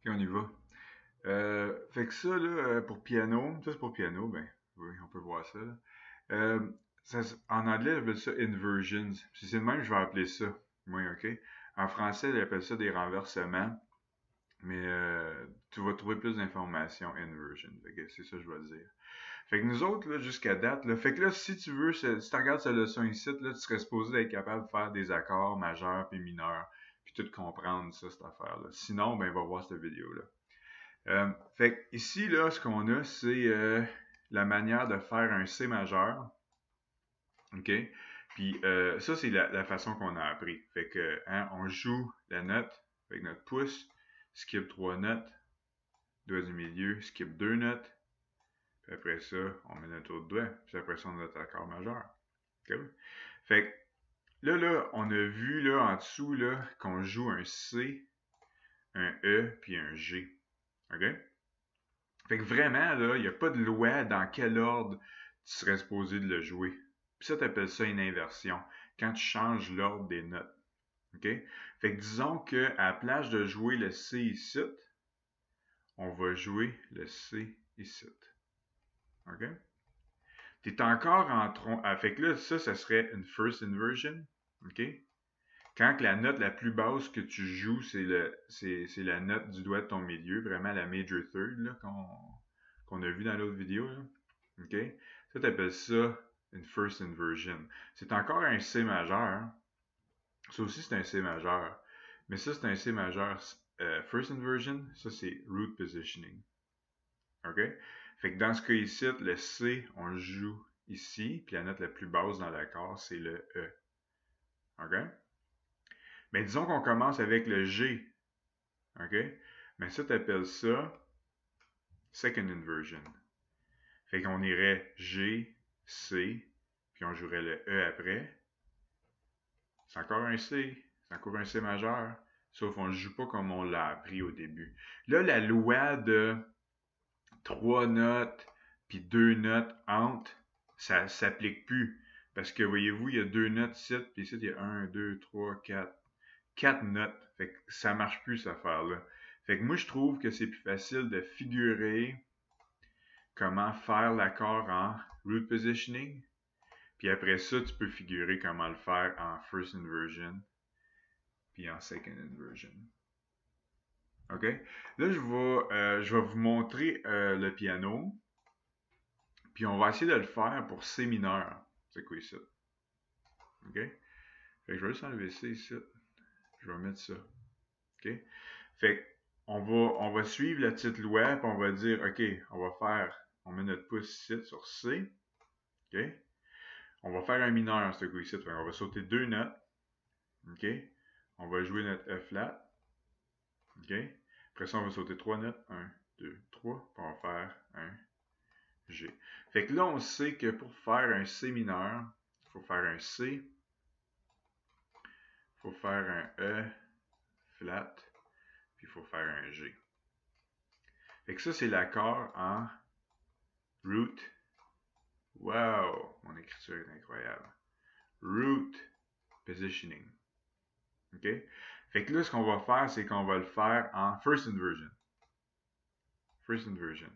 Ok, on y va. Fait que ça, là, pour piano, ça c'est pour piano, ben, oui, on peut voir ça, là. Euh, en anglais, ils appellent ça inversions. Si c'est le même, je vais appeler ça. Oui, ok. En français, ils appellent ça des renversements, mais tu vas trouver plus d'informations inversion. Fait que c'est ça que je vais dire. Fait que nous autres, là, jusqu'à date, là, fait que là, si tu veux, si tu regardes cette leçon ici, là, tu serais supposé être capable de faire des accords majeurs puis mineurs, puis tout comprendre ça, cette affaire-là. Sinon, ben, va voir cette vidéo-là. Fait que ici, là, ce qu'on a, c'est la manière de faire un C majeur. OK? Puis ça, c'est la façon qu'on a appris. Fait que, hein, on joue la note avec notre pouce, skip 3 notes, doigt du milieu, skip 2 notes, puis après ça, on met notre autre doigt, puis après ça, on a notre accord majeur. OK? Fait que on a vu là, en dessous là, qu'on joue un C, un E, puis un G. OK? Fait que vraiment, là, il n'y a pas de loi dans quel ordre tu serais supposé de le jouer. Puis ça, tu appelles ça une inversion, quand tu changes l'ordre des notes. OK? Fait que disons qu'à la place de jouer le C ici, on va jouer le C ici. OK? Tu es encore en tronc. Ah, fait que là, ça serait une first inversion. OK? Quand la note la plus basse que tu joues, c'est la note du doigt de ton milieu, vraiment la major third qu'on a vu dans l'autre vidéo. Là. OK? Ça, tu appelles ça une first inversion. C'est encore un C majeur. Ça aussi, c'est un C majeur. Mais ça, c'est un C majeur first inversion. Ça, c'est root positioning. OK? Fait que dans ce cas ici, le C, on le joue ici. Puis la note la plus basse dans l'accord, c'est le E. OK? Mais disons qu'on commence avec le G. OK? Mais ça, tu appelles ça second inversion. Fait qu'on irait G, C, puis on jouerait le E après. C'est encore un C. C'est encore un C majeur. Sauf qu'on ne joue pas comme on l'a appris au début. Là, la loi de 3 notes puis 2 notes entre, ça ne s'applique plus. Parce que voyez-vous, il y a 2 notes ici, puis ici, il y a 1, 2, 3, 4. 4 notes. Fait que ça marche plus, cette affaire-là. Fait que moi, je trouve que c'est plus facile de figurer comment faire l'accord en root positioning. Puis après ça, tu peux figurer comment le faire en first inversion puis en second inversion. OK? Là, je vais vous montrer le piano. Puis on va essayer de le faire pour C mineur. C'est quoi ça? OK? Fait que je vais juste enlever ça ici. Je vais mettre ça. OK? Fait on va suivre la petite loi, puis on va dire, OK, on met notre pouce ici sur C. OK? On va faire un mineur, ce coup-ci. On va sauter 2 notes. OK? On va jouer notre E flat. OK? Après ça, on va sauter 3 notes. 1, 2, 3. Puis on va faire un G. Fait que là, on sait que pour faire un C mineur, il faut faire un C. Il faut faire un E flat. Puis il faut faire un G. Fait que ça, c'est l'accord en root. Wow! Mon écriture est incroyable. Root positioning. OK? Fait que là, ce qu'on va faire, c'est qu'on va le faire en first inversion. First inversion.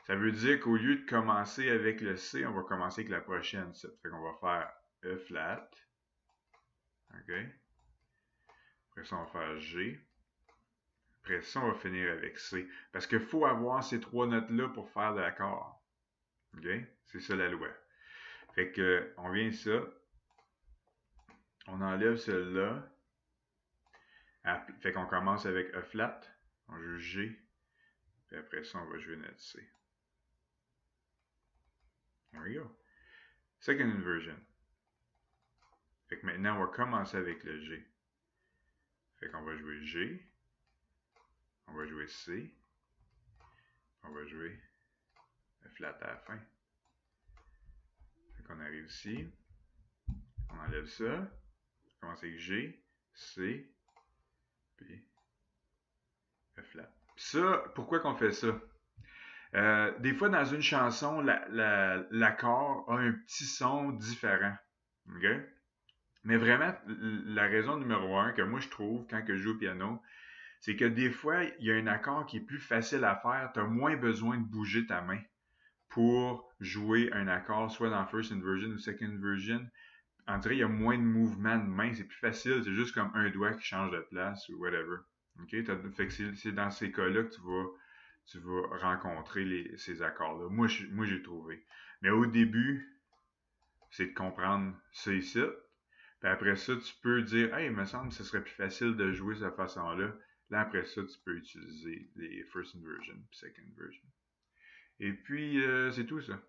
Ça veut dire qu'au lieu de commencer avec le C, on va commencer avec la prochaine. Fait qu'on va faire E flat. OK? Après ça, on va faire G. Après ça, on va finir avec C. Parce qu'il faut avoir ces 3 notes-là pour faire l'accord. OK? C'est ça la loi. Fait que, on vient ici. On enlève celle-là. Fait qu'on commence avec E flat. On joue G. Puis après ça, on va jouer notre C. There we go. Second inversion. Fait que maintenant, on va commencer avec le G. Fait qu'on va jouer G. On va jouer C. On va jouer le flat à la fin. Fait qu'on arrive ici. On enlève ça. On commence avec G, C, puis le flat. Puis ça, pourquoi qu'on fait ça? Des fois, dans une chanson, l'accord a un petit son différent. Mais vraiment, la raison numéro 1 que moi je trouve quand que je joue au piano, c'est que des fois, il y a un accord qui est plus facile à faire. Tu as moins besoin de bouger ta main pour jouer un accord, soit dans First Inversion ou Second Inversion. On dirait qu'il y a moins de mouvement de main. C'est plus facile. C'est juste comme un doigt qui change de place ou whatever. OK? Fait que c'est dans ces cas-là que tu vas rencontrer ces accords-là. Moi, j'ai trouvé. Mais au début, c'est de comprendre ça ici. Puis après ça, tu peux dire, hey, il me semble que ce serait plus facile de jouer de cette façon-là. Là, après ça, tu peux utiliser les First Inversion puis Second Inversion. Et puis, c'est tout ça.